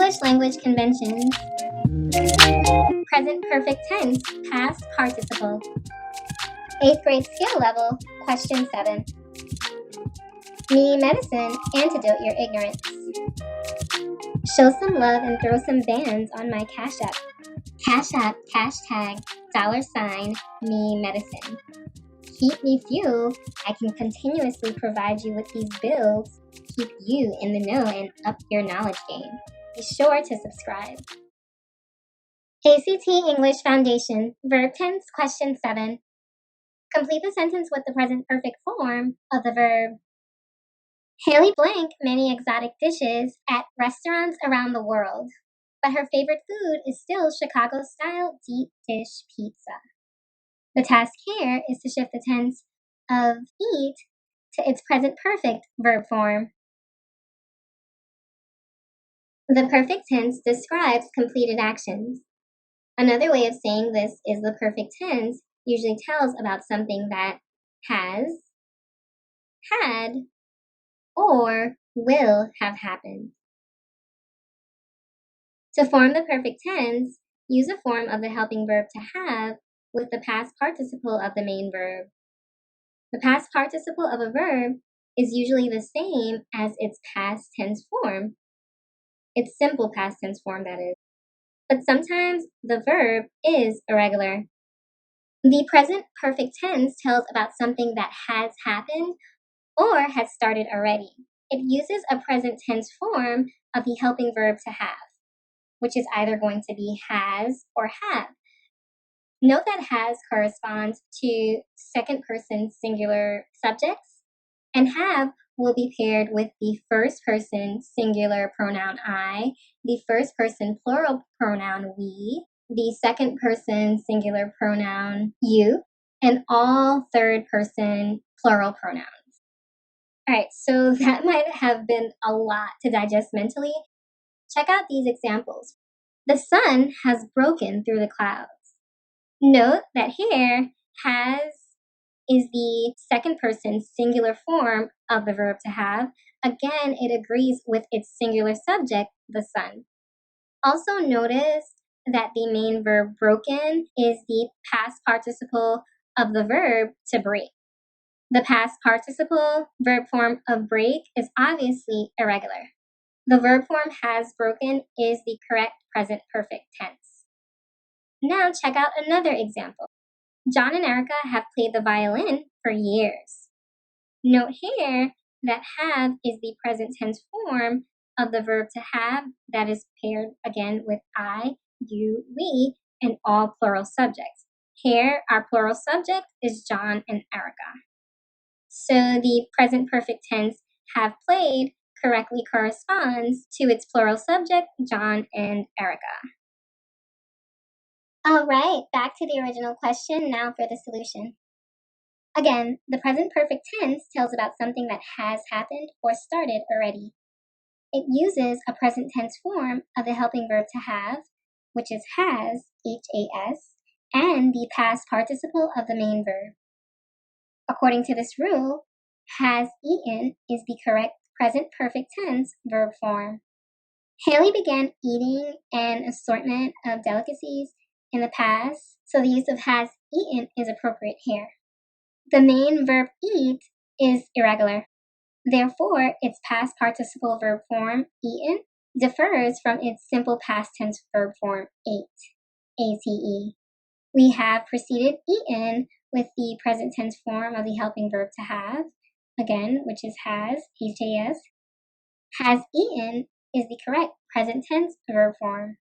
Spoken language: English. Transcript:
English language conventions. Present perfect tense, past participle. 8th grade skill level, question 7. Me medicine, antidote your ignorance. Show some love and throw some bands on my Cash App. Cash App, hashtag, $, me medicine. Keep me fuel, I can continuously provide you with these bills, keep you in the know and up your knowledge game. Be sure to subscribe. ACT English Foundation, verb tense, question 7. Complete the sentence with the present perfect form of the verb. Haley blank many exotic dishes at restaurants around the world, but her favorite food is still Chicago-style deep dish pizza. The task here is to shift the tense of eat to its present perfect verb form. The perfect tense describes completed actions. Another way of saying this is the perfect tense usually tells about something that has, had, or will have happened. To form the perfect tense, use a form of the helping verb to have with the past participle of the main verb. The past participle of a verb is usually the same as its past tense form. Its simple past tense form, that is. But sometimes the verb is irregular. The present perfect tense tells about something that has happened or has started already. It uses a present tense form of the helping verb to have, which is either going to be has or have. Note that has corresponds to second person singular subjects, and have will be paired with the first person singular pronoun I, the first person plural pronoun we, the second person singular pronoun you, and all third person plural pronouns. Alright, so that might have been a lot to digest mentally. Check out these examples. The sun has broken through the clouds. Note that here, has is the second person singular form of the verb to have. Again, it agrees with its singular subject, the sun. Also notice that the main verb broken is the past participle of the verb to break. The past participle verb form of break is obviously irregular. The verb form has broken is the correct present perfect tense. Now check out another example. John and Erica have played the violin for years. Note here that have is the present tense form of the verb to have that is paired again with I, you, we, and all plural subjects. Here, our plural subject is John and Erica. So the present perfect tense have played correctly corresponds to its plural subject, John and Erica. All right, back to the original question, now for the solution. Again, the present perfect tense tells about something that has happened or started already. It uses a present tense form of the helping verb to have, which is has, H-A-S, and the past participle of the main verb. According to this rule, has eaten is the correct present perfect tense verb form. Haley began eating an assortment of delicacies in the past, so the use of has eaten is appropriate here. The main verb eat is irregular. Therefore, its past participle verb form, eaten, differs from its simple past tense verb form, ate, A-T-E. We have preceded eaten with the present tense form of the helping verb to have, again, which is has, H-A-S. Has eaten is the correct present tense verb form.